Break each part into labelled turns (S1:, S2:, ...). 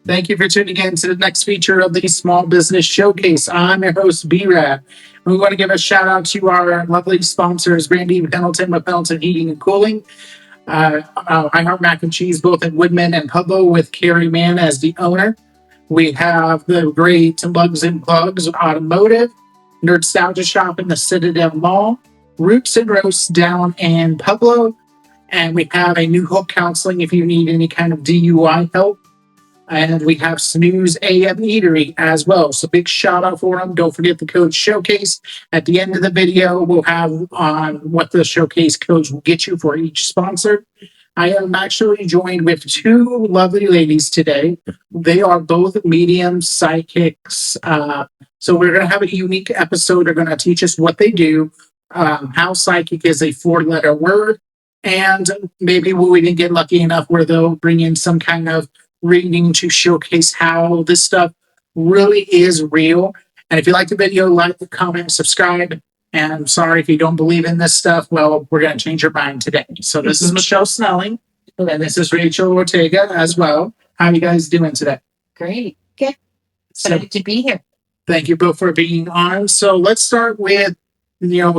S1: Thank you for tuning in to the next feature of the Small Business Showcase. I'm your host, B-rad. We want to give a shout out to our lovely sponsors, Brandy Pendleton with Pendleton Heating and Cooling, I Heart Mac and Cheese, both in Woodman and Pueblo, with Carrie Mann as the owner. We have the great Lugs and Plugs Automotive, Nostalgia Shop in the Citadel Mall, Roots and Roasts down in Pueblo, and we have a New Hope Counseling if you need any kind of DUI help. And we have Snooze AM Eatery as well. So big shout out for them. Don't forget the code showcase. At the end of the video, we'll have on what the showcase codes will get you for each sponsor. I am actually joined with two lovely ladies today. They are both medium psychics. So we're going to have a unique episode. They're going to teach us what they do, how psychic is a four-letter word, and maybe we'll even get lucky enough where they'll bring in some kind of reading to showcase how this stuff really is real. And if you like the video, like, comment, subscribe. And I'm sorry if you don't believe in this stuff. Well, we're going to change your mind today. So this is Michele Snelling, and this is Rachel Ortega as well. How are you guys doing today?
S2: Great. Good. Excited to be here.
S1: Thank you both for being on. So let's start with,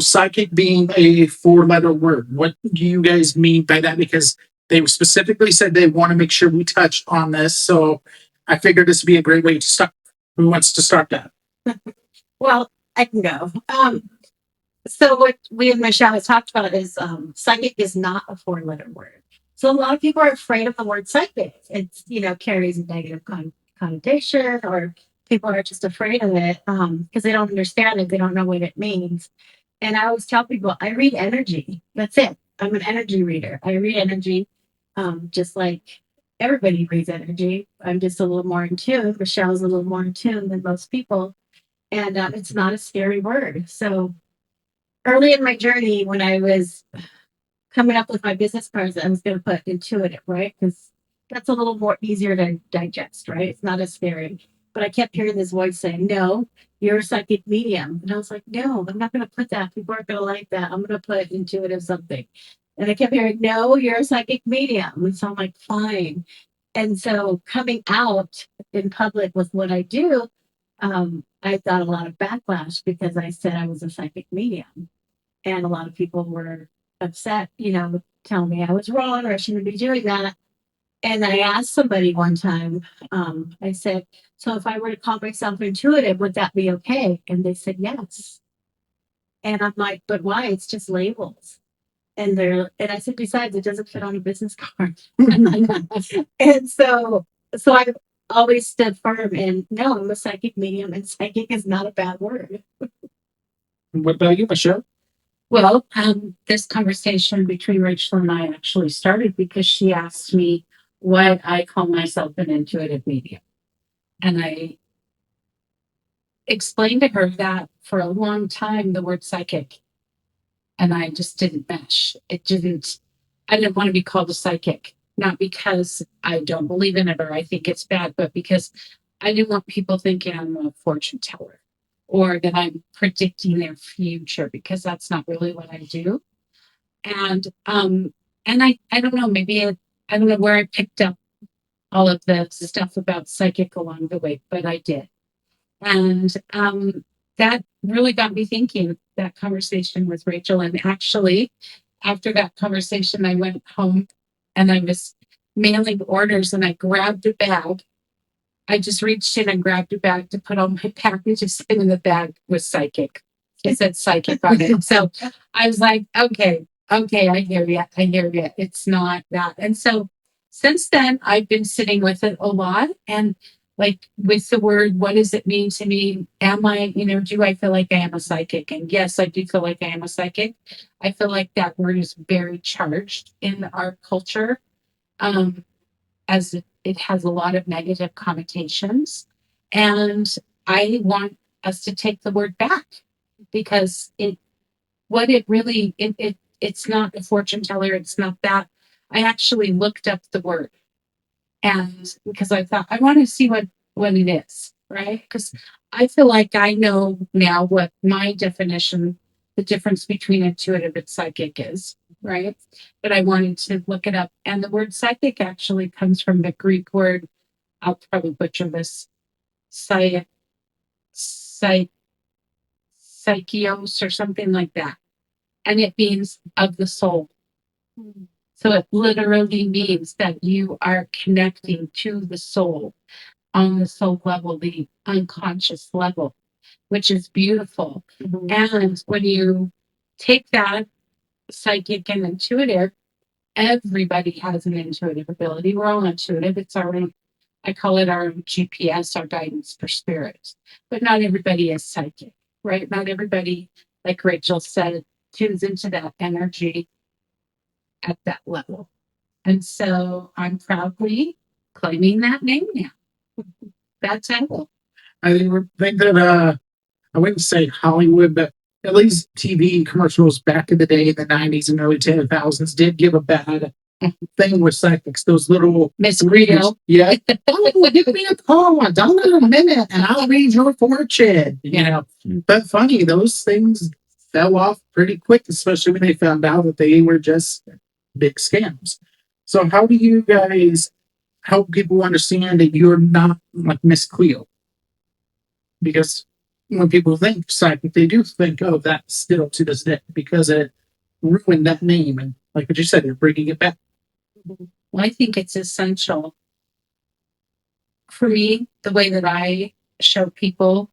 S1: psychic being a four-letter word. What do you guys mean by that? Because they specifically said they want to make sure we touch on this. So I figured this would be a great way to start. Who wants to start that?
S2: Well, I can go. So what we and Michele have talked about is psychic is not a four-letter word. So a lot of people are afraid of the word psychic. It's, carries a negative connotation, or people are just afraid of it because they don't understand it. They don't know what it means. And I always tell people, I read energy. That's it. I'm an energy reader. I read energy just like everybody reads energy. I'm just a little more in tune. Michelle's a little more in tune than most people. And it's not a scary word. So early in my journey, when I was coming up with my business cards, I was going to put intuitive, right? Because that's a little more easier to digest, right? It's not as scary. But I kept hearing this voice saying, no, you're a psychic medium. And I was like, no, I'm not going to put that. People aren't going to like that. I'm going to put intuitive something. And I kept hearing, no, you're a psychic medium. And so I'm like, fine. And so coming out in public with what I do, I got a lot of backlash because I said I was a psychic medium. And a lot of people were upset, telling me I was wrong or I shouldn't be doing that. And I asked somebody one time, I said, so if I were to call myself intuitive, would that be okay? And they said, yes. And I'm like, but why? It's just labels. And I said, besides, it doesn't fit on a business card. And so I've always stood firm and no, I'm a psychic medium and psychic is not a bad word.
S1: What about you, Michele?
S3: Well, this conversation between Rachel and I actually started because she asked me why I call myself an intuitive medium. And I explained to her that for a long time, the word psychic, and I just didn't mesh. I didn't want to be called a psychic, not because I don't believe in it or I think it's bad, but because I didn't want people thinking I'm a fortune teller or that I'm predicting their future, because that's not really what I do. And I don't know, I don't know where I picked up all of the stuff about psychic along the way, but I did. And that really got me thinking, that conversation with Rachel. And actually, after that conversation, I went home and I was mailing orders and I grabbed a bag. I just reached in and grabbed a bag to put all my packages in, and the bag was psychic. It said psychic on it. So I was like, okay, I hear you. It's not that. And so since then, I've been sitting with it a lot. And like with the word, what does it mean to me? Do I feel like I am a psychic? And yes, I do feel like I am a psychic. I feel like that word is very charged in our culture, as it has a lot of negative connotations. And I want us to take the word back, because it's not a fortune teller. It's not that. I actually looked up the word, and because I thought I want to see what it is, right? Because I feel like I know now what my definition, the difference between intuitive and psychic is, right? But I wanted to look it up, and the word psychic actually comes from the Greek word I'll probably butcher this, psy, psy, psychios or something like that. And it means of the soul. So it literally means that you are connecting to the soul on the soul level, the unconscious level, which is beautiful. And when you take that psychic and intuitive, everybody has an intuitive ability. We're all intuitive. It's our own, I call it our GPS, our guidance for spirits. But not everybody is psychic, right? Not everybody, like Rachel said, tunes into that energy at that level. And so I'm proudly claiming that name now. That's it.
S1: I think that I wouldn't say Hollywood, but at least TV commercials back in the day in the 90s and early 2000s did give a bad thing with psychics. Those little
S3: Miss Rito.
S1: yeah. Oh, give me a call. Don't in a minute, and I'll read your fortune. You know, but funny, those things fell off pretty quick, especially when they found out that they were just big scams. So, how do you guys help people understand that you're not like Miss Cleo? Because when people think psychic, they do think, oh, that's still to this day because it ruined that name. And like what you said, you're bringing it back.
S3: Well, I think it's essential for me. The way that I show people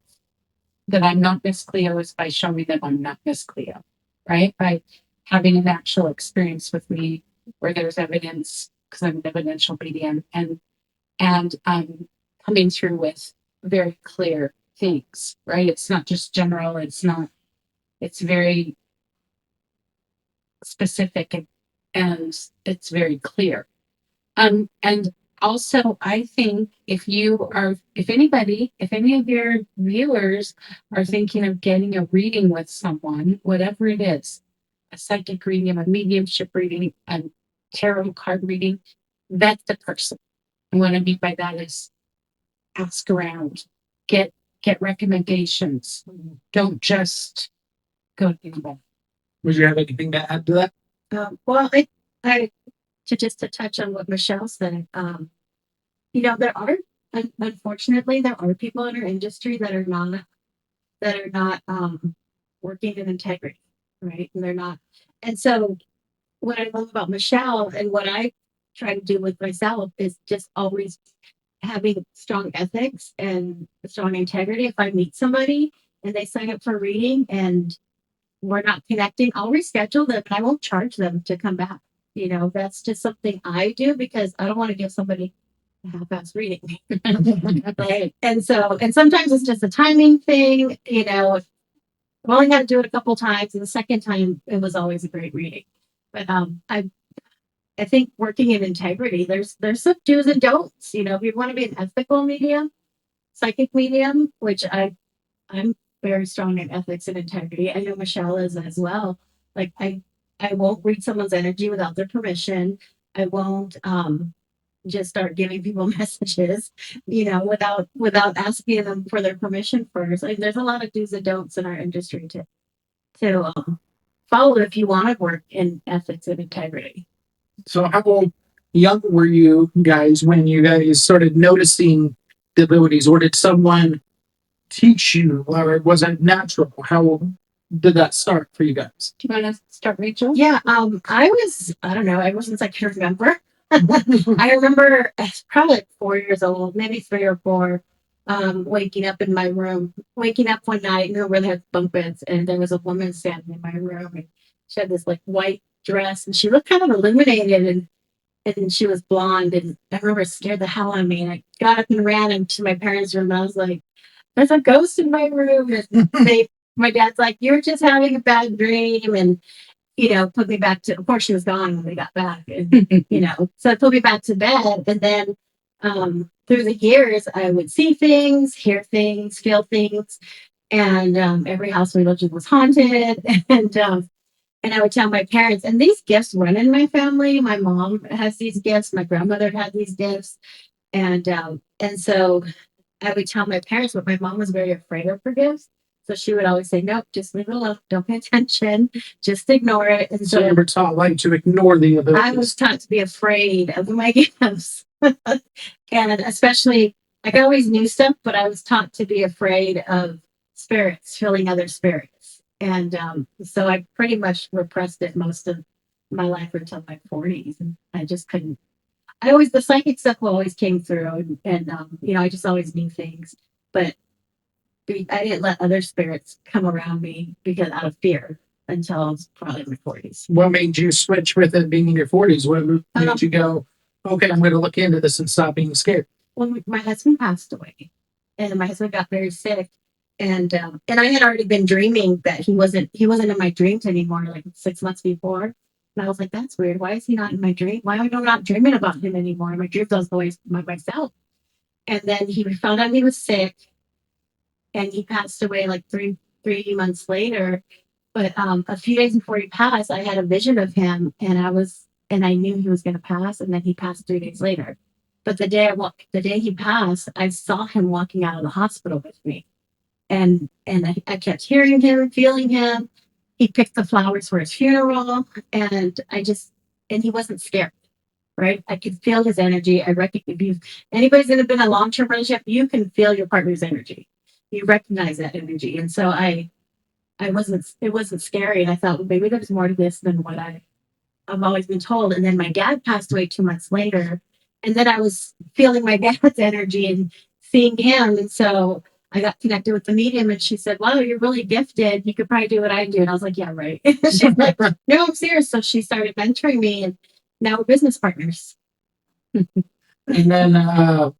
S3: that I'm not Miss Cleo is by showing them I'm not Miss Cleo, right? By having an actual experience with me where there's evidence, because I'm an evidential medium, and coming through with very clear things, right? It's not just general. It's very specific and it's very clear. And also I think if any of your viewers are thinking of getting a reading with someone, whatever it is, a psychic reading, a mediumship reading, a tarot card reading, vet the person. And what I mean by that is ask around, get recommendations. Don't just go to anybody.
S1: Would you have anything to add to that?
S2: Well, I to touch on what Michelle said, there are, unfortunately, there are people in our industry that are not working in integrity, right? And they're not. And so, what I love about Michelle and what I try to do with myself is just always having strong ethics and strong integrity. If I meet somebody and they sign up for a reading and we're not connecting, I'll reschedule them. I won't charge them to come back. That's just something I do because I don't want to give somebody a half-ass reading. Right. And sometimes it's just a timing thing. I've only had to do it a couple times, and the second time it was always a great reading. But I think working in integrity, there's some do's and don'ts. If you want to be an ethical medium, psychic medium, which I'm very strong in ethics and integrity. I know Michelle is as well. Like I won't read someone's energy without their permission. I won't just start giving people messages, without asking them for their permission first. Like there's a lot of do's and don'ts in our industry to follow if you want to work in ethics and integrity.
S1: So, how young were you guys when you guys started noticing the abilities, or did someone teach you, or was it natural? How did that start for you guys?
S3: Do you want to start, Rachel?
S2: Yeah, I don't know, ever since I can remember. I remember probably like 4 years old, maybe 3 or 4, waking up one night, where they had bunk beds, and there was a woman standing in my room, and she had this like white dress, and she looked kind of illuminated, and she was blonde, and I remember it scared the hell out of me, and I got up and ran into my parents' room, and I was like, there's a ghost in my room, and my dad's like, you're just having a bad dream, and put me back to, of course she was gone when we got back. And, so it put me back to bed. And then through the years, I would see things, hear things, feel things. And every house we lived in was haunted. And I would tell my parents, and these gifts run in my family. My mom has these gifts. My grandmother had these gifts. And so I would tell my parents, but my mom was very afraid of her gifts. So she would always say, nope, just leave it alone. Don't pay attention. Just ignore it. And
S1: So you were taught like to ignore the
S2: I
S1: abilities.
S2: was taught to be afraid of my gifts. And especially, like I always knew stuff, but I was taught to be afraid of spirits, feeling other spirits. And so I pretty much repressed it most of my life until my 40s. And I just couldn't. The psychic stuff always came through. And I just always knew things. But I didn't let other spirits come around me because out of fear until I was probably in my 40s.
S1: What made you switch with it being in your 40s? What made you go, okay, I'm going to look into this and stop being scared?
S2: Well, my husband passed away, and my husband got very sick, and I had already been dreaming that he wasn't in my dreams anymore, like 6 months before. And I was like, that's weird. Why is he not in my dream? Why am I not dreaming about him anymore? In my dreams, I was always myself. And then he found out he was sick, and he passed away like three months later. But a few days before he passed, I had a vision of him, and I knew he was going to pass, and then he passed 3 days later. But the day he passed, I saw him walking out of the hospital with me, and I kept hearing him, feeling him. He picked the flowers for his funeral, and he wasn't scared. Right, I could feel his energy. I recognize if anybody's been in a long-term relationship, you can feel your partner's energy. You recognize that energy, and so it wasn't scary. And I thought, well, maybe there's more to this than what I've always been told. And then my dad passed away 2 months later. And then I was feeling my dad's energy and seeing him. And so I got connected with the medium, and she said, wow, you're really gifted. You could probably do what I do. And I was like, yeah, right. She's like, no, I'm serious. So she started mentoring me, and now we're business partners.
S1: And then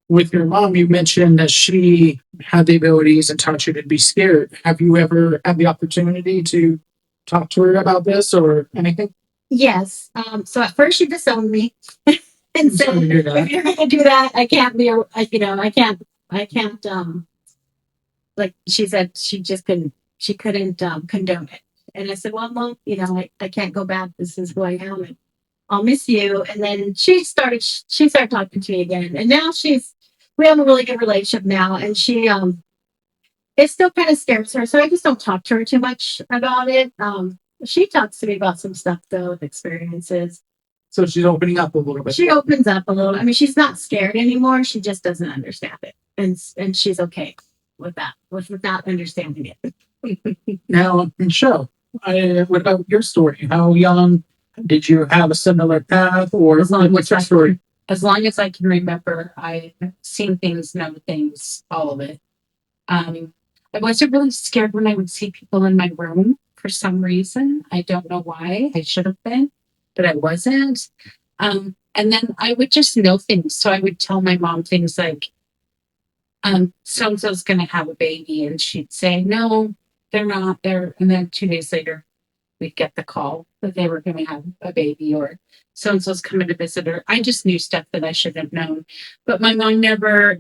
S1: with your mom, you mentioned that she had the abilities and taught you to be scared. Have you ever had the opportunity to talk to her about this or anything?
S2: Yes. So at first she disowned me and said,
S1: Sorry to hear that.
S2: if you're going to do that, I can't be, I can't, like she said, she couldn't condone it. And I said, well, Mom, I can't go back. This is who I am. And I'll miss you. And then she started talking to me again. And now we have a really good relationship now. And it still kind of scares her. So I just don't talk to her too much about it. She talks to me about some stuff though, with experiences.
S1: So she's opening up a little bit.
S2: She opens up a little. I mean, she's not scared anymore. She just doesn't understand it. And she's okay with that, with not understanding it.
S1: Now, Michelle, what about your story? How young did you have a similar path, or what's your story?
S3: As long as I can remember, I've seen things, known things, all of it. I wasn't really scared when I would see people in my room for some reason. I don't know why. I should have been, but I wasn't. And then I would just know things. So I would tell my mom things like, so-and-so's going to have a baby. And she'd say, no, they're not. And then 2 days later, we'd get the call that they were going to have a baby, or so-and-so's coming to visit her. I just knew stuff that I should have known. But my mom never,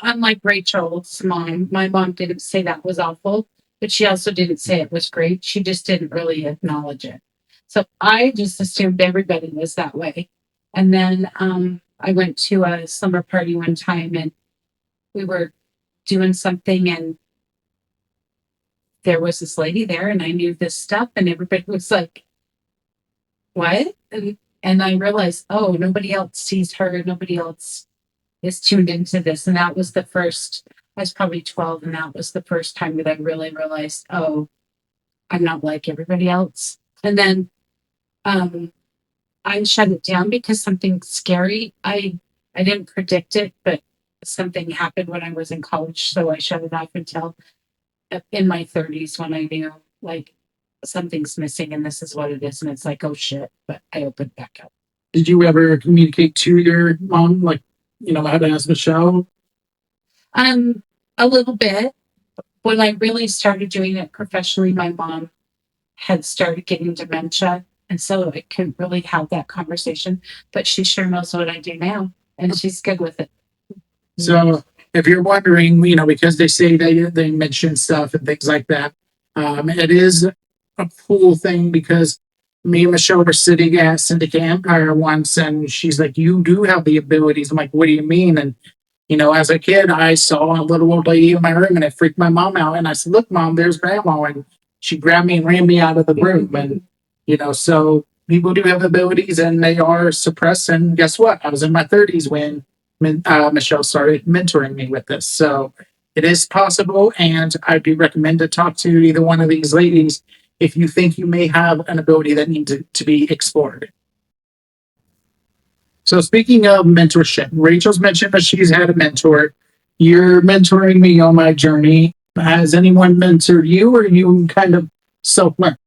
S3: unlike Rachel's mom, my mom didn't say that was awful, but she also didn't say it was great. She just didn't really acknowledge it. So I just assumed everybody was that way. And then I went to a slumber party one time, and we were doing something, and there was this lady there, and I knew this stuff, and everybody was like, what? And I realized, oh, nobody else sees her. Nobody else is tuned into this. And that was the first, I was probably 12, and that was the first time that I really realized, oh, I'm not like everybody else. And then I shut it down because something scary, I didn't predict it, but something happened when I was in college. So I shut it off until in my 30s when I knew like something's missing and this is what it is. And it's like, oh shit, but I opened back up.
S1: Did you ever communicate to your mom, like, how to ask Michelle?
S3: A little bit. When I really started doing it professionally, my mom had started getting dementia. And so I couldn't really have that conversation, but she sure knows what I do now, and she's good with it.
S1: So if you're wondering, because they say they mention stuff and things like that, it is a cool thing because me and Michelle were sitting at Syndicate Empire once, and she's like, you do have the abilities. I'm like, what do you mean? And As a kid, I saw a little old lady in my room and it freaked my mom out. And I said, "Look, mom, there's grandma." And she grabbed me and ran me out of the room. And so people do have abilities and they are suppressed. And guess what? I was in my 30s when Michelle started mentoring me with this. So it is possible. And I do recommend to talk to either one of these ladies if you think you may have an ability that needs to be explored. So speaking of mentorship, Rachel's mentioned that she's had a mentor. You're mentoring me on my journey. Has anyone mentored you, or you kind of self-learn?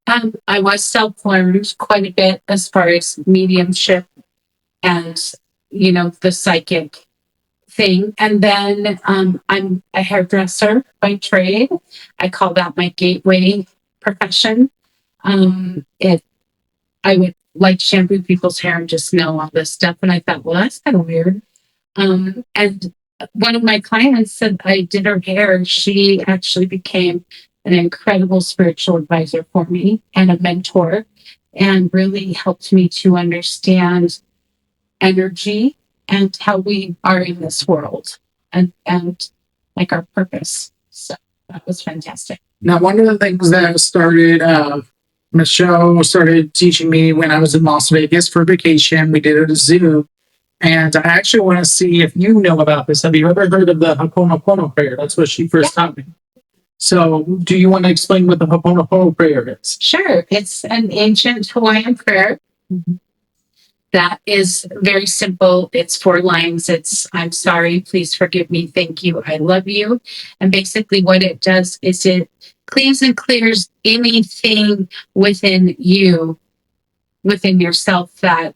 S3: I was self-learned quite a bit as far as mediumship and, the psychic thing. And then I'm a hairdresser by trade. I call that my gateway profession. It I would like shampoo people's hair and just know all this stuff. And I thought, well, that's kind of weird. And one of my clients said I did her hair. She actually became an incredible spiritual advisor for me and a mentor, and really helped me to understand energy and how we are in this world, and like our purpose. So that was fantastic.
S1: Now, one of the things that Michelle started teaching me when I was in Las Vegas for vacation. We did it at a zoo. And I actually want to see if you know about this. Have you ever heard of the Ho'oponopono prayer? That's what she first taught me. So, do you want to explain what the Ho'oponopono prayer is?
S3: Sure. It's an ancient Hawaiian prayer that is very simple. It's 4 lines. It's, I'm sorry, please forgive me, thank you, I love you. And basically what it does is it cleans and clears anything within you, within yourself, that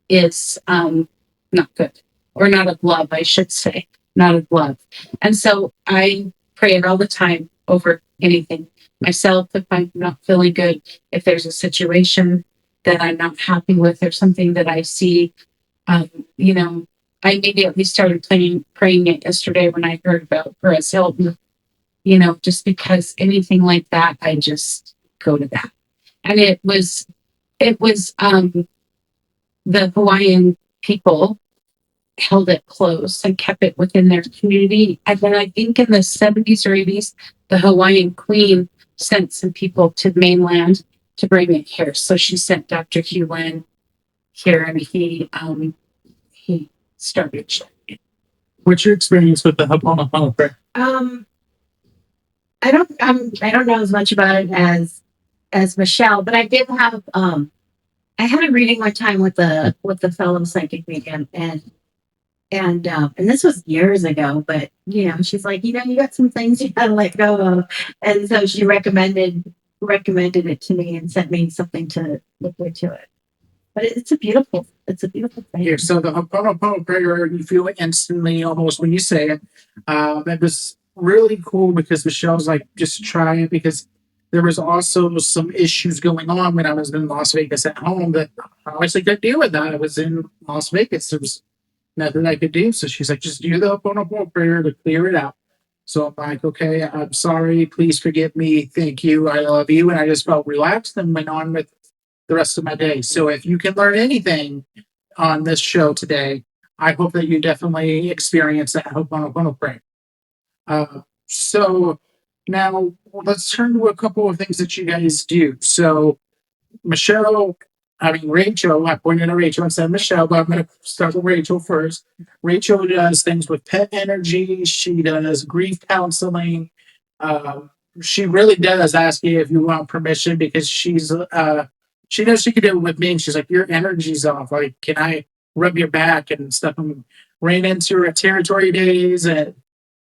S3: is not good, or not of love, I should say, not of love. And so I pray it all the time over anything. Myself, if I'm not feeling good, if there's a situation that I'm not happy with, or something that I see, um, you know, I immediately started praying it yesterday when I heard about Perez Hilton, just because anything like that, I just go to that. And it was the Hawaiian people held it close and kept it within their community. And then I think in the 70s or 80s, the Hawaiian queen sent some people to the mainland to bring it here. So she sent Dr. Hugh Lin here, and he started.
S1: What's your experience with the Ho'oponopono prayer?
S2: I don't know as much about it as Michelle, but I did have I had a reading one time with the fellow psychic medium, and this was years ago, but she's like, you got some things you gotta let go of. And so she recommended it to me and sent me something to look into it. But it's a beautiful thing.
S1: Here, so the Ho'oponopono prayer, you feel it instantly almost when you say it. It was really cool because Michelle's like, just try it, because there was also some issues going on when I was in Las Vegas at home that I obviously couldn't deal with that. I was in Las Vegas. There was nothing I could do. So she's like, just do the Ho'oponopono prayer to clear it out. So I'm like, okay, I'm sorry. Please forgive me. Thank you. I love you. And I just felt relaxed and went on with the rest of my day. So if you can learn anything on this show today, I hope that you definitely experience that Ho'oponopono prayer. So now let's turn to a couple of things that you guys do. So Rachel, I pointed at Rachel instead of Michelle, but I'm going to start with Rachel first. Rachel does things with pet energy. She does grief counseling. She really does ask you if you want permission, because she knows she could do it with me. And she's like, your energy's off. Like, can I rub your back and stuff? And ran into her at Territory Days, and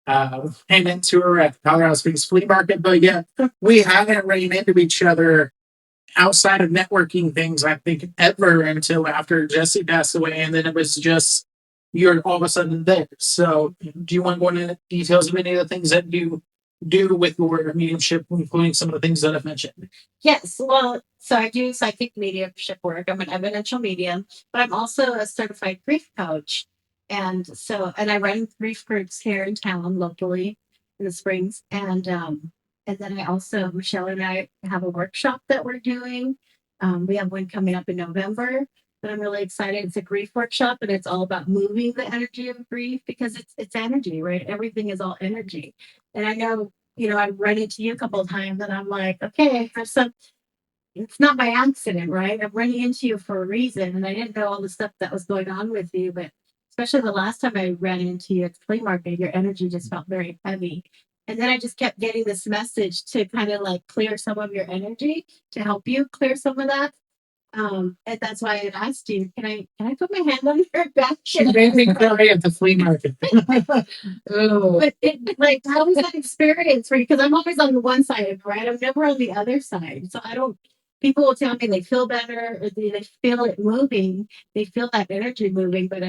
S1: ran into her at the Colorado Springs Flea Market. But yeah, we haven't ran into each other outside of networking things, I think, ever until after Jesse passed away. And then it was just, you're all of a sudden there. So do you want to go into details of any of the things that you do with your mediumship, including some of the things that I've mentioned?
S2: Yes, well, so I do psychic mediumship work. I'm an evidential medium, but I'm also a certified grief coach. And I run grief groups here in town locally in the Springs. And then I also, Michelle and I have a workshop that we're doing. We have one coming up in November. but I'm really excited. It's a grief workshop, and it's all about moving the energy of grief because it's energy, right? Everything is all energy. And I know, I've run into you a couple of times, and I'm like, okay, there's some. It's not by accident, right? I'm running into you for a reason, and I didn't know all the stuff that was going on with you, but especially the last time I ran into you at the flea market, your energy just felt very heavy. And then I just kept getting this message to kind of like clear some of your energy to help you clear some of that. And that's why I asked you, can I put my hand on your back?
S1: She made me cry at the flea market. Oh.
S2: But how was that experience for you? Because I'm always on the one side, right? I'm never on the other side. So I don't, people will tell me they feel better or they feel it moving. They feel that energy moving. But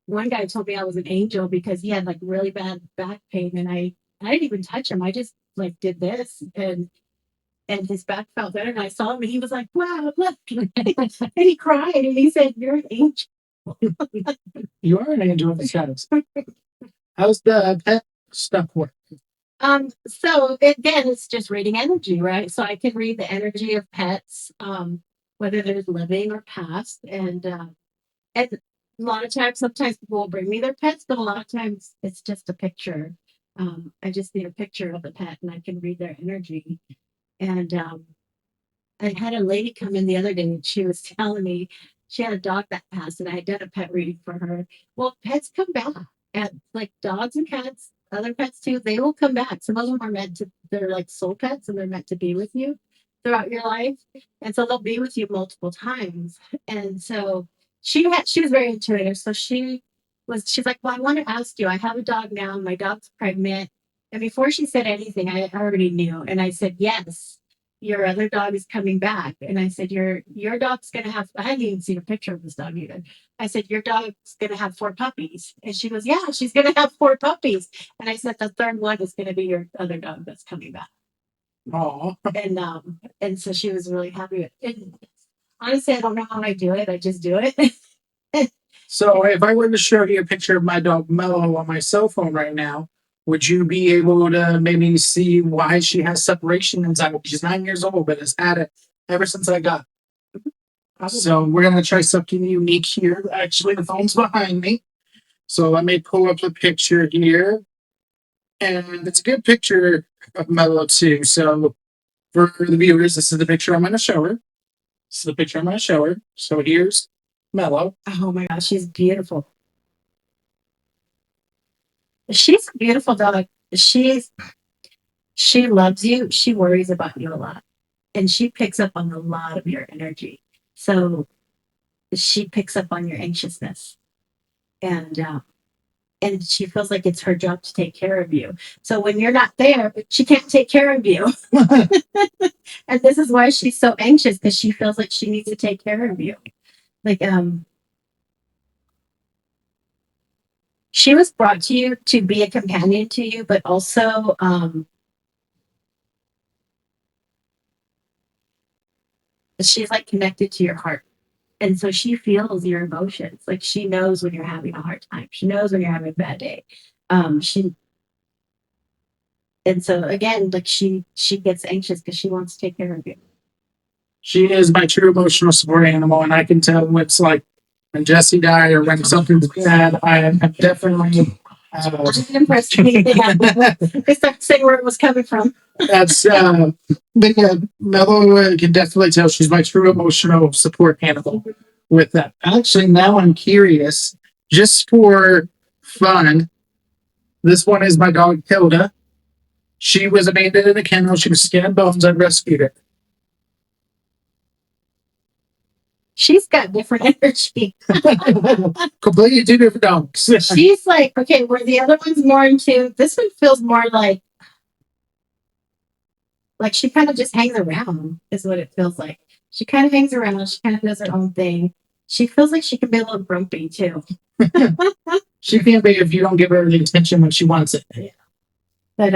S2: one guy told me I was an angel because he had like really bad back pain, and I didn't even touch him. I just like did this, and his back felt better. And I saw him, and he was like, "Wow, look!" And he cried, and he said, "You're an angel."
S1: You are an angel of the shadows. How's the pet stuff work?
S2: So again, it's just reading energy, right? So I can read the energy of pets, whether they're living or past, and a lot of times, sometimes people will bring me their pets, but a lot of times it's just a picture. I just need a picture of the pet, and I can read their energy. And I had a lady come in the other day, and she was telling me she had a dog that passed, and I had done a pet reading for her. Well, pets come back, and like dogs and cats, other pets too, they will come back. Some of them are they're like soul pets, and they're meant to be with you throughout your life, and so they'll be with you multiple times. And so she was very intuitive. So she's like, well, I want to ask you. I have a dog now. My dog's pregnant, and before she said anything, I already knew, and I said yes, your other dog is coming back. And I said, your dog's gonna have, I hadn't even seen a picture of this dog even. I said, your dog's gonna have 4 puppies. And she goes, yeah, she's gonna have 4 puppies. And I said, the third one is gonna be your other dog that's coming back.
S1: Oh,
S2: And so she was really happy with it. And honestly, I don't know how I do it. I just do it.
S1: so if I were to show you a picture of my dog Mellow on my cell phone right now, would you be able to maybe see why she has separation inside? She's 9 years old, but has had it ever since I got. So we're gonna try something unique here. Actually, the phone's behind me, so let me pull up the picture here, and it's a good picture of Mellow too. So for the viewers, this is the picture I'm gonna show her. This is the picture I'm gonna show her. So here's Mellow.
S2: Oh my gosh, she's beautiful. She's a beautiful dog. She loves you. She worries about you a lot. And she picks up on a lot of your energy. So she picks up on your anxiousness. And she feels like it's her job to take care of you. So when you're not there, she can't take care of you. And this is why she's so anxious, because she feels like she needs to take care of you. Like she was brought to you to be a companion to you, but also she's like connected to your heart. And so she feels your emotions. Like she knows when you're having a hard time. She knows when you're having a bad day. And so again, like she gets anxious because she wants to take care of you.
S1: She is my true emotional support animal, and I can tell when it's like when Jesse died or when something's bad. I am definitely.
S2: I'm impressed. They start saying where it was coming from.
S1: That's but yeah, Mellow can definitely tell she's my true emotional support animal with that. Actually, now I'm curious, just for fun. This one is my dog Hilda. She was abandoned in a kennel. She was skin and bones. I rescued her.
S2: She's got different energy.
S1: Completely two different dogs.
S2: She's like, okay, where the other one's more into, this one feels more like she kind of just hangs around, is what it feels like. She kind of hangs around. She kind of does her own thing. She feels like she can be a little grumpy too.
S1: She can be if you don't give her the attention when she wants it.
S2: Yeah. But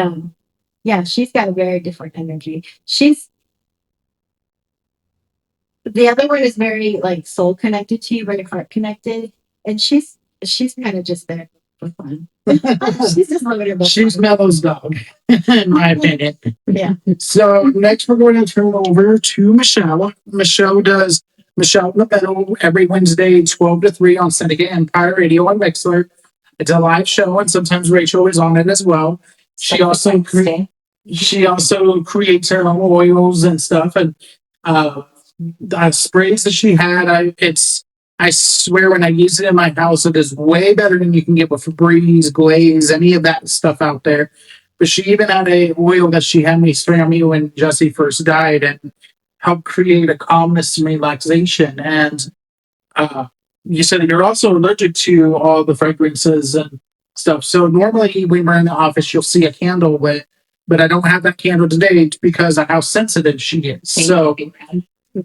S2: yeah, she's got a very different energy. The other one is very like soul connected to you, very heart connected, and she's kind of just there for fun. She's just living her best.
S1: She's Mellow's dog, in my opinion.
S2: Yeah.
S1: So next we're going to turn over to Michelle. Michelle does Michelle in the middle every Wednesday, 12 to 3 on Syndicate Empire Radio and Mixler. It's a live show, and sometimes Rachel is on it as well. She also creates her own oils and stuff, and the sprays that she had. I swear when I use it in my house, it is way better than you can get with Febreze, Glaze, any of that stuff out there. But she even had a oil that she had me spray on me when Jesse first died, and help create a calmness and relaxation. And you said that you're also allergic to all the fragrances and stuff. So normally when we're in the office, you'll see a candle lit, but I don't have that candle today because of how sensitive she is. So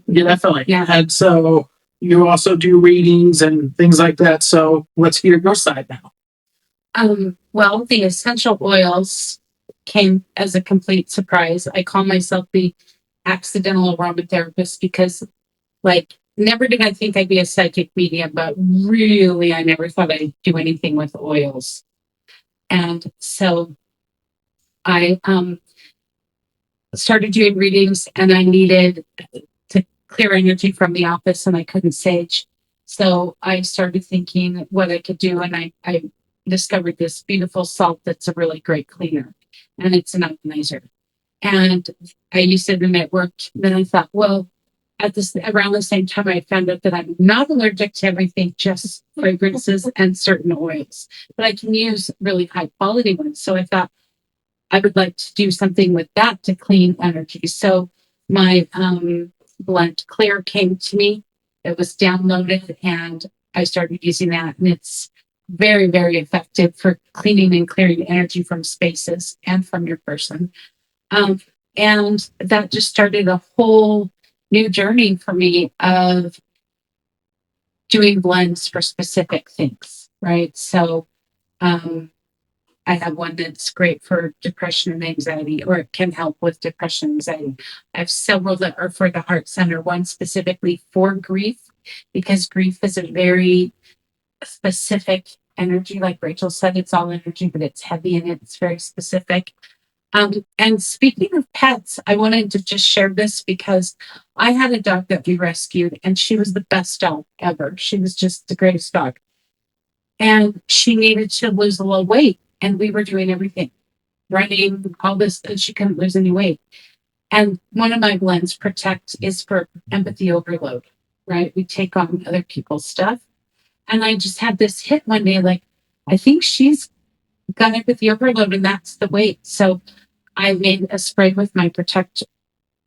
S1: yeah, definitely.
S3: Yeah.
S1: And so you also do readings and things like that. So let's hear your side now.
S3: Well, the essential oils came as a complete surprise. I call myself the accidental aromatherapist because, like, never did I think I'd be a psychic medium, but really, I never thought I'd do anything with oils. And so I started doing readings, and I needed to clear energy from the office, and I couldn't sage. So I started thinking what I could do, and I discovered this beautiful salt that's a really great cleaner, and it's an ionizer. And I used it and it worked. Then I thought, well, around the same time, I found out that I'm not allergic to everything, just fragrances and certain oils, but I can use really high quality ones. So I thought I would like to do something with that to clean energy. So my blend Clear came to me. It was downloaded, and I started using that, and it's very, very effective for cleaning and clearing energy from spaces and from your person. And that just started a whole new journey for me of doing blends for specific things, right? So I have one that's great for depression and anxiety, or it can help with depression and anxiety. I have several that are for the heart center, one specifically for grief, because grief is a very specific energy. Like Rachel said, it's all energy, but it's heavy and it's very specific. And speaking of pets, I wanted to just share this because I had a dog that we rescued, and she was the best dog ever. She was just the greatest dog. And she needed to lose a little weight, and we were doing everything, running, all this, and she couldn't lose any weight. And one of my blends, Protect, is for empathy overload, right? We take on other people's stuff. And I just had this hit one day, like, I think she's got empathy overload, and that's the weight. So I made a spray with my Protect.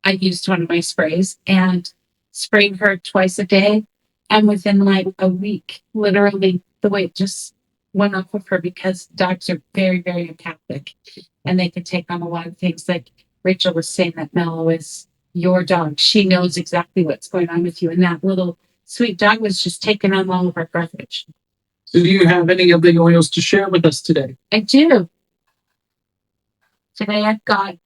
S3: I used one of my sprays and sprayed her twice a day. And within like a week, literally the weight just went off of her, because dogs are very, very empathic, and they can take on a lot of things. Like Rachel was saying, that Mellow is your dog. She knows exactly what's going on with you. And that little sweet dog was just taking on all of our garbage.
S1: So do you have any of the oils to share with us today?
S3: I do. Today I've got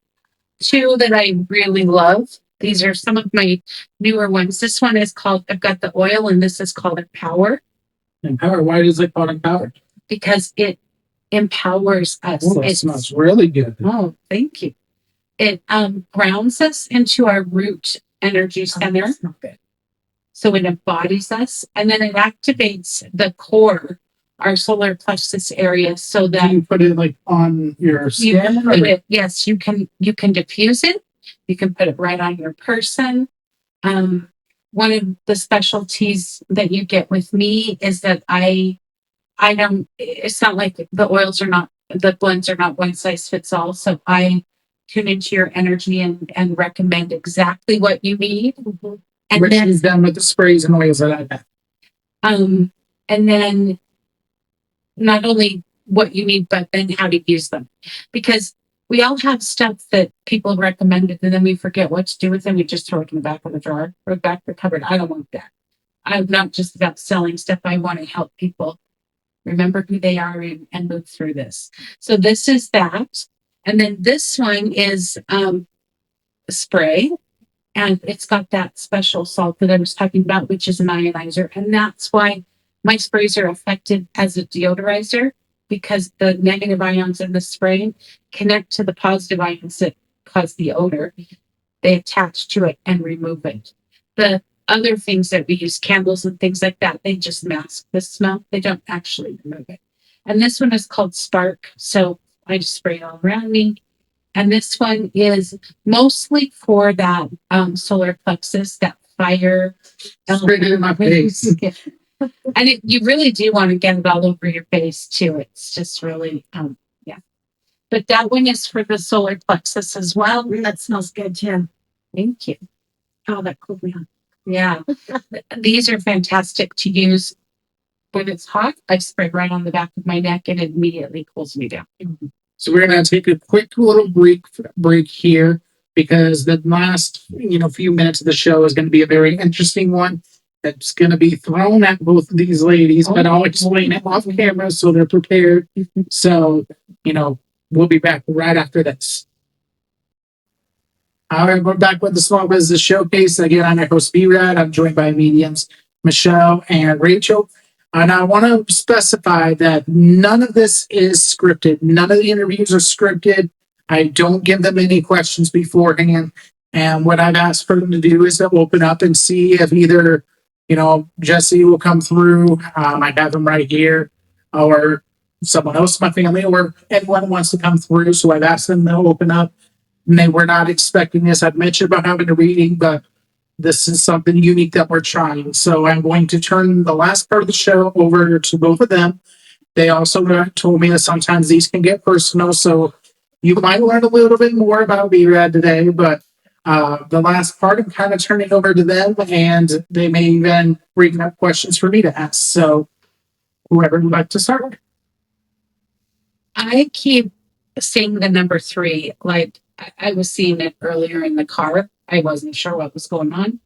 S3: two that I really love. These are some of my newer ones. This one is called, I've got the oil, and this is called Empower.
S1: Empower. Why is it called Empower?
S3: Because it empowers us.
S1: Oh, that smells really good.
S3: Oh, thank you. It grounds us into our root energy center. So it embodies us, and then it activates the core, our solar plexus area, so that
S1: do you put it like on your skin?
S3: Yes, you can diffuse it. You can put it right on your person. One of the specialties that you get with me is that I don't, it's not like the blends are not one size fits all. So I tune into your energy and recommend exactly what you need.
S1: Mm-hmm. And which is done with the sprays and oils that I've had.
S3: And then not only what you need, but then how to use them. Because we all have stuff that people recommended, and then we forget what to do with them. We just throw it in the back of the drawer or back of the cupboard. I don't want that. I'm not just about selling stuff. I want to help people remember who they are and move through this. So this is that. And then this one is a spray. And it's got that special salt that I was talking about, which is an ionizer. And that's why my sprays are effective as a deodorizer, because the negative ions in the spray connect to the positive ions that cause the odor. They attach to it and remove it. The other things that we use, candles and things like that, they just mask the smell. They don't actually remove it. And this one is called Spark. So I just spray it all around me. And this one is mostly for that solar plexus, that fire.
S1: Straight in my face.
S3: And you really do want to get it all over your face too. It's just really, yeah. But that one is for the solar plexus as well.
S2: That smells good too.
S3: Thank you.
S2: Oh, that cooled me on.
S3: Yeah. These are fantastic to use when it's hot. I spray right on the back of my neck and it immediately cools me down.
S1: So we're going to take a quick little break here because the last few minutes of the show is going to be a very interesting one. It's going to be thrown at both of these ladies, but I'll explain it off camera so they're prepared. So we'll be back right after this. All right, we're back with the Small Business Showcase. Again, I'm your host, B-rad. I'm joined by mediums Michelle and Rachel. And I want to specify that none of this is scripted. None of the interviews are scripted. I don't give them any questions beforehand. And what I've asked for them to do is to open up and see if either, Jesse will come through. I have him right here, or someone else in my family, or anyone who wants to come through. So I've asked them to open up. And they were not expecting this. I've mentioned about having a reading, but this is something unique that we're trying. So I'm going to turn the last part of the show over to both of them. They also told me that sometimes these can get personal. So you might learn a little bit more about B-rad today, but the last part I'm kind of turning over to them, and they may even bring up questions for me to ask. So whoever would like to start.
S3: I keep seeing the number 3. Like I was seeing it earlier in the car. I wasn't sure what was going on.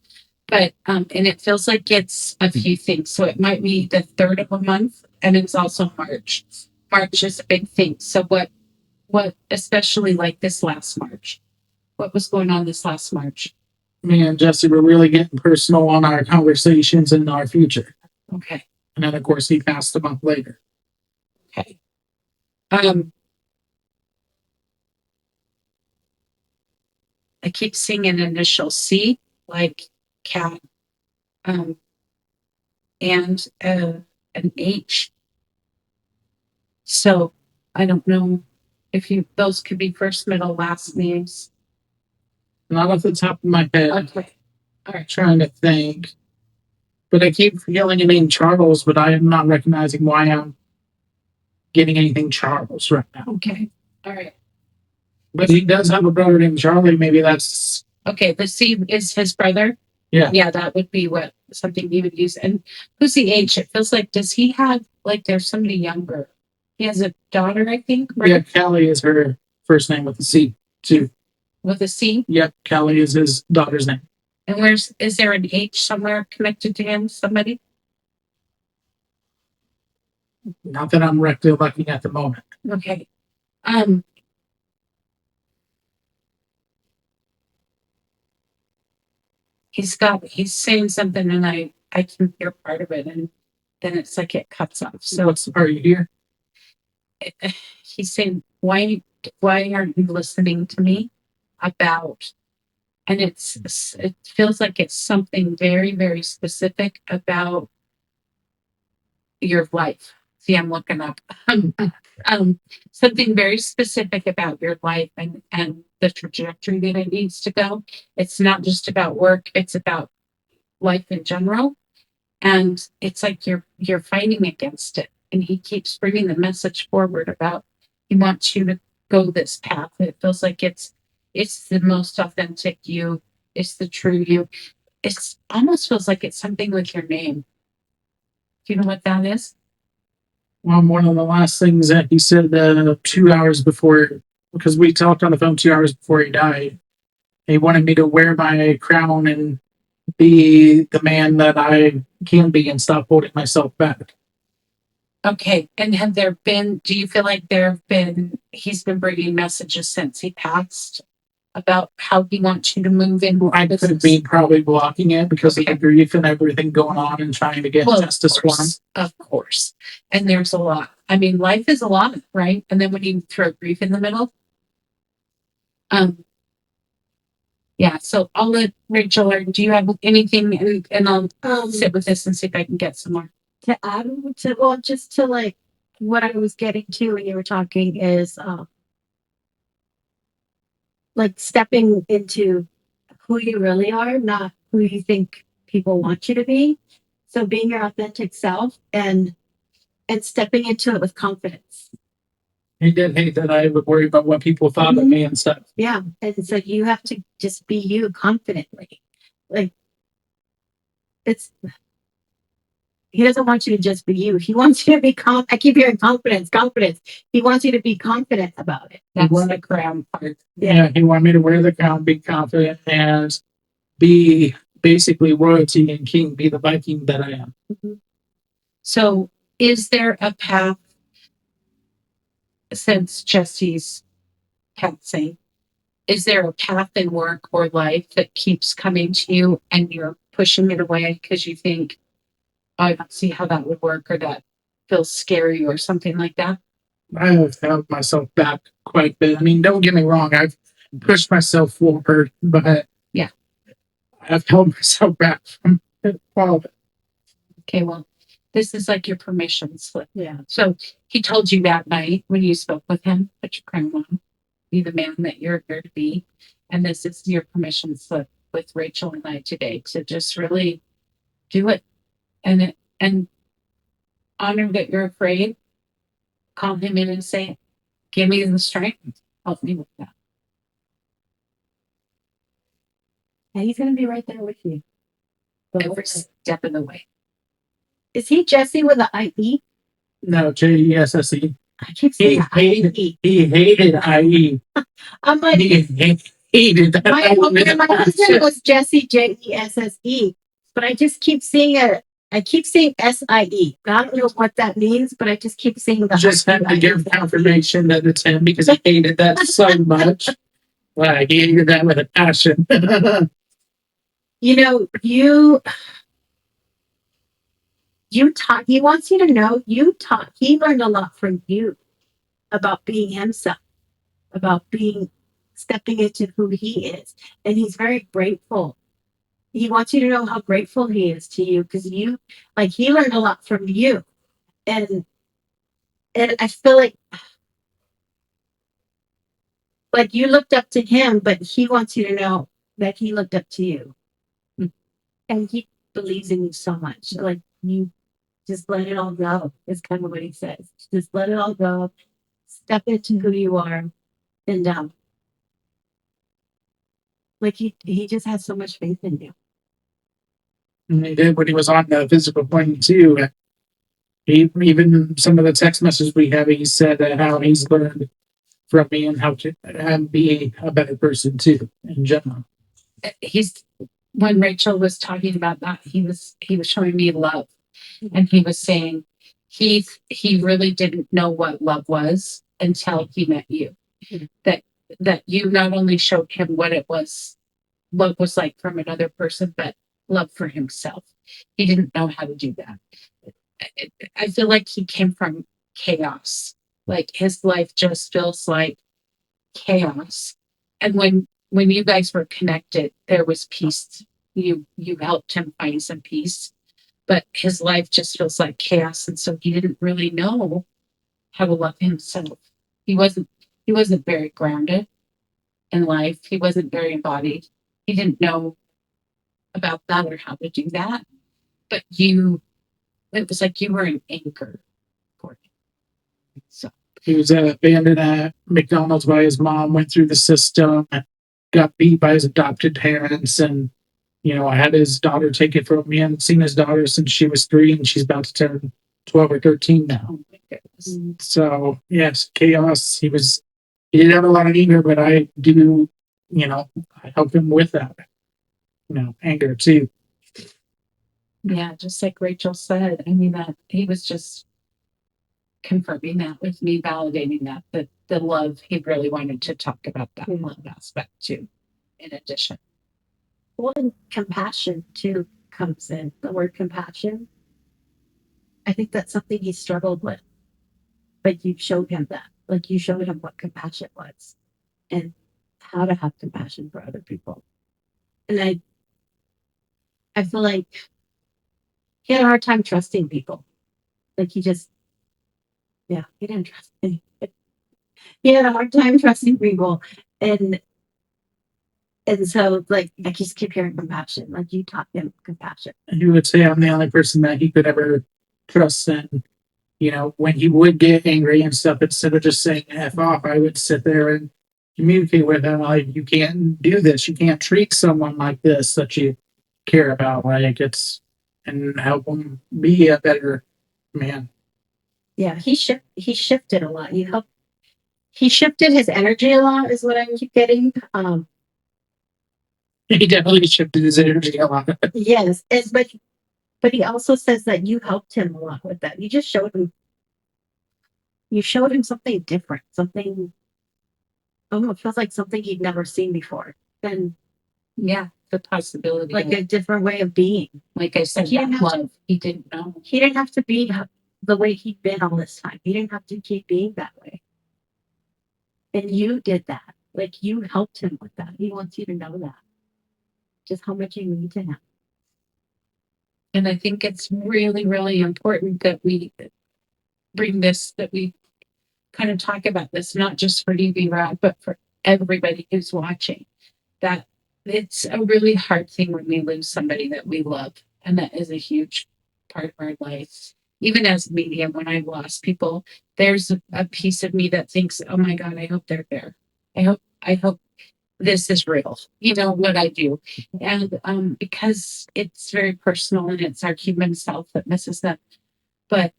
S3: But and it feels like it's a few things. So it might be the 3rd of a month, and it's also March. March is a big thing. So what especially like this last March? What was going on this last March?
S1: Me and Jesse were really getting personal on our conversations and our future.
S3: Okay.
S1: And then of course he passed a month later.
S3: Okay. I keep seeing an initial C, like cat, and an H. So I don't know if those could be first, middle, last names.
S1: Not off the top of my head.
S3: Okay. All right.
S1: Trying to think. But I keep feeling the name Charles, but I am not recognizing why I'm getting anything Charles right now.
S3: Okay. All right.
S1: But he does have a brother named Charlie. Maybe that's
S3: okay. The C is his brother.
S1: Yeah.
S3: Yeah, that would be something he would use. And who's the H? It feels like, does he have, like, there's somebody younger? He has a daughter, I think, right?
S1: Yeah, Callie is her first name with a C, too.
S3: With a C?
S1: Yep, Callie is his daughter's name.
S3: And is there an H somewhere connected to him? Somebody?
S1: Not that I'm recollecting at the moment.
S3: Okay. He's saying something and I can hear part of it and then it's like it cuts off. So
S1: what's the part you hear?
S3: He's saying, why aren't you listening to me about, and it feels like it's something very, very specific about your life. See, I'm looking up something very specific about your life and the trajectory that it needs to go. It's not just about work, it's about life in general. And it's like you're fighting against it. And he keeps bringing the message forward about he wants you to go this path. It feels like it's the most authentic you. It's the true you. It's almost feels like it's something with your name. Do you know what that is?
S1: Well, one of the last things that he said 2 hours before, because we talked on the phone 2 hours before he died, he wanted me to wear my crown and be the man that I can be and stop holding myself back.
S3: Okay. And do you feel like he's been bringing messages since he passed about how he wants you to move in?
S1: I could be probably blocking it because of the grief and everything going on and trying to get justice for him.
S3: Of course. And there's a lot. I mean, life is a lot, right? And then when you throw grief in the middle, Yeah. So I'll let Rachel, or do you have anything, and I'll sit
S2: Um,
S3: with this and see if I can get some more.
S2: to add to, well, just to like what I was getting to when you were talking is like stepping into who you really are, not who you think people want you to be. So being your authentic self and stepping into it with confidence.
S1: He did hate that I would worry about what people thought of me and stuff.
S2: Yeah. And so you have to just be you confidently. Like it's he doesn't want you to just be you. He wants you to be I keep hearing confidence, confidence. He wants you to be confident about it.
S1: He
S3: That's the
S1: wanted,
S3: crown part.
S1: yeah, he wanted me to wear the crown, be confident, and be basically royalty and king, be the Viking that I am.
S3: So is there a path, since Jesse's passing, is there a path in work or life that keeps coming to you and you're pushing it away because you think, oh, I don't see how that would work, or that feels scary or something like that?
S1: I have held myself back quite a bit. I mean, don't get me wrong, I've pushed myself forward, but
S3: Yeah.
S1: I've held myself back from all of it.
S3: Okay, well, this is like your permission slip.
S2: Yeah.
S3: So he told you that night when you spoke with him, put your crown on, be the man that you're here to be. And this is your permission slip with Rachel and I today to just really do it and honor that you're afraid. Call him in and say, give me the strength. Help me with that.
S2: And he's gonna be right there with you.
S3: Every step of the way.
S2: Is he Jesse with an IE?
S1: No, Jesse.
S2: I keep
S1: He
S2: saying
S1: hated,
S2: IE.
S1: he hated IE.
S2: I'm like,
S1: He hated that.
S2: my husband was Jesse JESSE, but I just keep seeing I keep seeing SIE. I don't know what that means, but I just keep seeing the
S1: Just had to give confirmation that it's him because he hated that so much. Like he hated that with a passion.
S2: You know, you taught. He wants you to know you taught. He learned a lot from you about being himself, about being stepping into who he is, and he's very grateful. He wants you to know how grateful he is to you because you, like, he learned a lot from you, and I feel like you looked up to him, but he wants you to know that he looked up to you, and he believes in you so much. Like you just let it all go is kind of what he says. Just let it all go. Step into who you are, and like he just has so much faith in you.
S1: And he did when he was on the physical plane too. He even some of the text messages we have, he said how he's learned from me and how to and be a better person too in general.
S3: He's when Rachel was talking about that, he was showing me love, and he was saying he really didn't know what love was until he met you. That you not only showed him what it was, love was like from another person, but love for himself. He didn't know how to do that. I feel like he came from chaos. Like his life just feels like chaos. And when you guys were connected, there was peace. You helped him find some peace, but his life just feels like chaos, and so he didn't really know how to love himself. He wasn't very grounded in life. He wasn't very embodied. He didn't know about that or how to do that. But it was like you were an anchor for him. So
S1: He was abandoned at McDonald's by his mom, went through the system, got beat by his adopted parents, and I had his daughter take it from me. I haven't seen his daughter since she was 3, and she's about to turn 12 or 13 now.
S3: oh my goodness.
S1: So yes, chaos. He didn't have a lot of anger, but I do, I help him with that, anger too.
S3: Yeah, just like Rachel said. I mean, that he was just confirming that with me, validating that the love, he really wanted to talk about that love aspect too, in addition.
S2: Well, and compassion too comes in. The word compassion. I think that's something he struggled with, but you showed him that. Like you showed him what compassion was and how to have compassion for other people. And I feel like he had a hard time trusting people. Like he just, yeah, he didn't trust me. He had a hard time trusting people. And and so like I just keep hearing compassion. Like you taught him compassion.
S1: He would say I'm the only person that he could ever trust. And, when he would get angry and stuff, instead of just saying F off, I would sit there and communicate with him. Like, you can't do this. You can't treat someone like this that you care about. Like, and help him be a better man.
S2: Yeah, he shifted a lot. He shifted his energy a lot is what I keep getting.
S1: He definitely shifted his energy a lot.
S2: Yes, but he also says that you helped him a lot with that. You showed him something different, something oh, it feels like something he'd never seen before. And
S3: Yeah, the possibility.
S2: like a different way of being.
S3: Like I said,
S2: He didn't
S3: that
S2: have to-
S3: love. He didn't know.
S2: He didn't have to be the way he'd been all this time. He didn't have to keep being that way. And you did that. Like you helped him with that. He wants you to know that. Just how much you mean to him.
S3: And I think it's really, really important that we bring this, that we kind of talk about this, not just for you, B-rad, but for everybody who's watching. That it's a really hard thing when we lose somebody that we love. And that is a huge part of our life. Even as a medium, when I've lost people, there's a piece of me that thinks, oh my God, I hope they're there. I hope this is real. You know what I do. And because it's very personal and it's our human self that misses them. But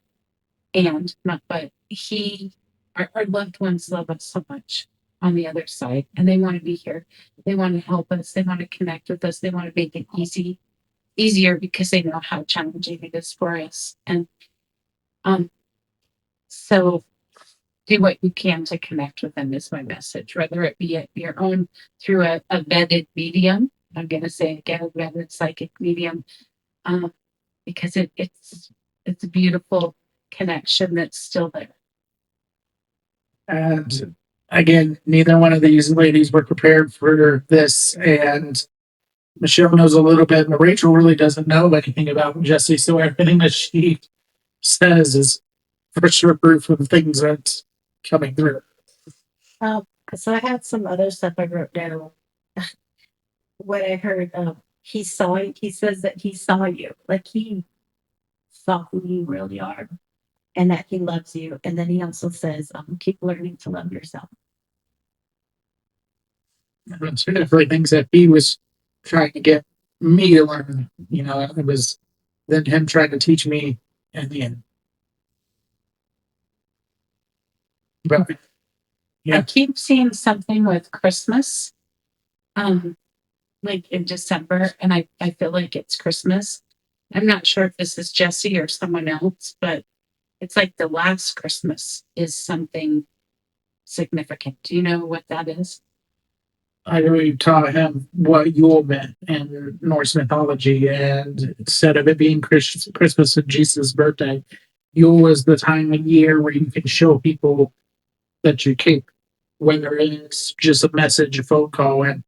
S3: and not but our loved ones love us so much on the other side, and they want to be here. They want to help us. They want to connect with us. They want to make it easier because they know how challenging it is for us. And um so do what you can to connect with them is my message, whether it be at your own through a vetted medium. I'm going to say again, a vetted psychic medium, um, because it's a beautiful connection that's still there.
S1: And again, neither one of these ladies were prepared for this. And Michelle knows a little bit, but Rachel really doesn't know anything about Jesse. So everything that she says is for sure proof of things that's coming through.
S2: So I had some other stuff I wrote down. What I heard, he says that he saw you. Like he saw who you really are and that he loves you. And then he also says, keep learning to love yourself.
S1: It's definitely things that he was trying to get me to learn. It was then him trying to teach me in the end. But
S3: I
S1: yeah,
S3: keep seeing something with Christmas, like in December, and I feel like it's Christmas. I'm not sure if this is Jesse or someone else, but it's like the last Christmas is something significant. Do you know what that is?
S1: I really taught him what Yule meant in Norse mythology, and instead of it being Christmas and Jesus' birthday, Yule is the time of year where you can show people that you care, whether it's just a message, a phone call, and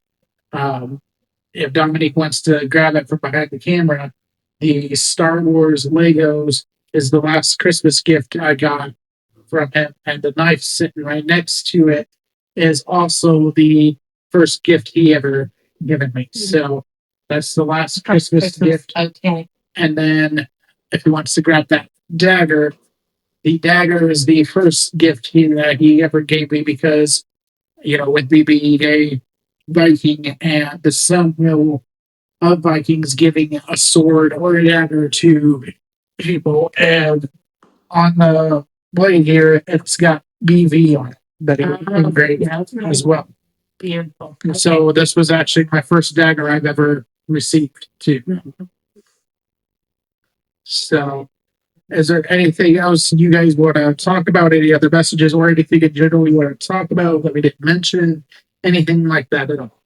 S1: if Dominique wants to grab it from behind the camera, the Star Wars Legos is the last Christmas gift I got from him, and the knife sitting right next to it is also the first gift he ever given me. So that's the last Christmas gift.
S3: Okay.
S1: And then if he wants to grab that dagger, the dagger is the first gift he ever gave me because, with me being a Viking and the sun will of Vikings giving a sword or a dagger to people. And on the blade here, it's got BV on it that it engraved as well.
S3: Beautiful.
S1: And so this was actually my first dagger I've ever received too. So is there anything else you guys want to talk about? Any other messages or anything in general you want to talk about that we didn't mention? Anything like that at all?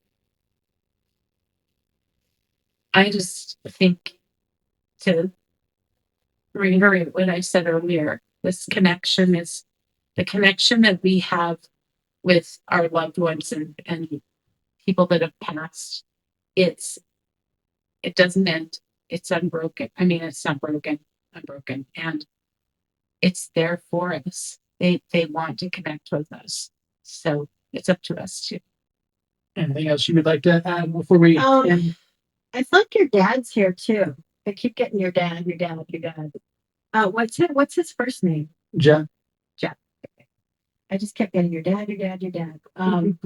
S3: I just think to reiterate what I said earlier, this connection is the connection that we have with our loved ones and people that have passed it doesn't end. It's unbroken. I mean, it's not broken, unbroken. And it's there for us. They want to connect with us. So it's up to us to.
S1: Anything else you would like to add before we end?
S2: I feel like your dad's here too. I keep getting your dad, your dad, your dad. What's his first name?
S1: Jeff?
S2: Jeff. Okay. I just kept getting your dad, your dad, your dad. And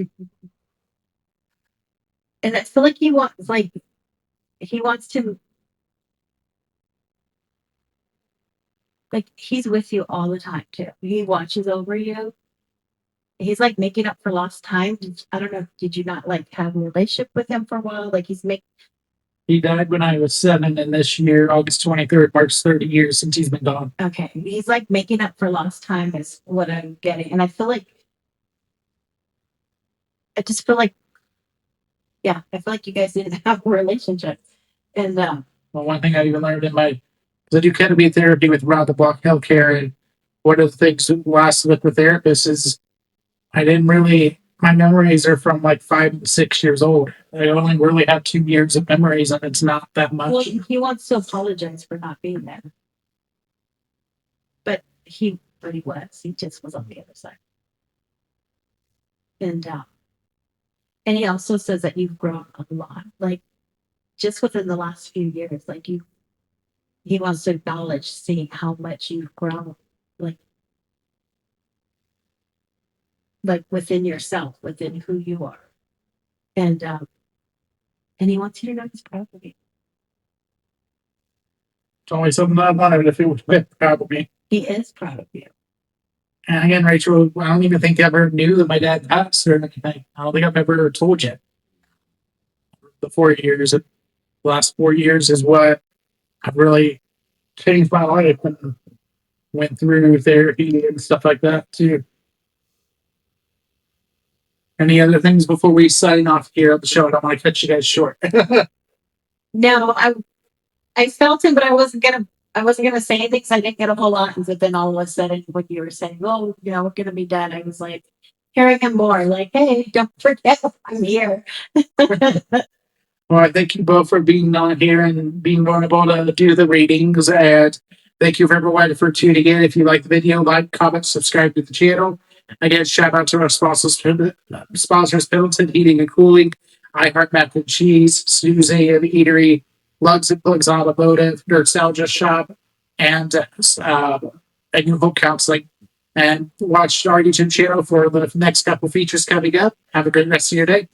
S2: I feel like he wants to, like, he's with you all the time too. He watches over you. He's like making up for lost time. I don't know. Did you not like have a relationship with him for a while? Like
S1: He died when I was 7, and this year, August 23rd, marks 30 years since he's been gone.
S2: okay. He's like making up for lost time is what I'm getting. And I feel like, I just feel like, yeah, I feel like you guys didn't have a relationship. And
S1: Well, one thing I even learned in my, because I do ketamine therapy with Round the Block Healthcare, and one of the things last with the therapist is I didn't really, my memories are from like 5 and 6 years old. I only really have 2 years of memories, and it's not that much.
S2: well, he wants to apologize for not being there. But he was. He just was on the other side. And he also says that you've grown a lot, like just within the last few years. Like he wants to acknowledge seeing how much you've grown, like within yourself, within who you are, and he wants you to know he's proud of you.
S1: It's only something I wanted if it was proud of me.
S2: He is proud of you.
S1: And again, Rachel, I don't even think I ever knew that my dad passed or anything. I don't think I've ever told you. The 4 years, the last 4 years is what I've really changed my life and went through therapy and stuff like that too. Any other things before we sign off here on the show? I don't want to cut you guys short.
S2: No, I felt him, but I wasn't gonna say anything because I didn't get a whole lot. But then all of a sudden, when you were saying, "Oh, we're gonna be done," I was like hearing him more. Like, "Hey, don't forget I'm here."
S1: Well, I thank you both for being on here and being vulnerable to do the readings. And thank you everyone for tuning in. If you like the video, like, comment, subscribe to the channel. Again, shout out to our sponsors, Pendleton Heating and Cooling, I Heart Mac and Cheese, Suzanne Eatery, Lugs and Plugs Automotive, Nostalgia Shop, and New Hope Counseling. And watch our YouTube channel for the next couple features coming up. Have a great rest of your day.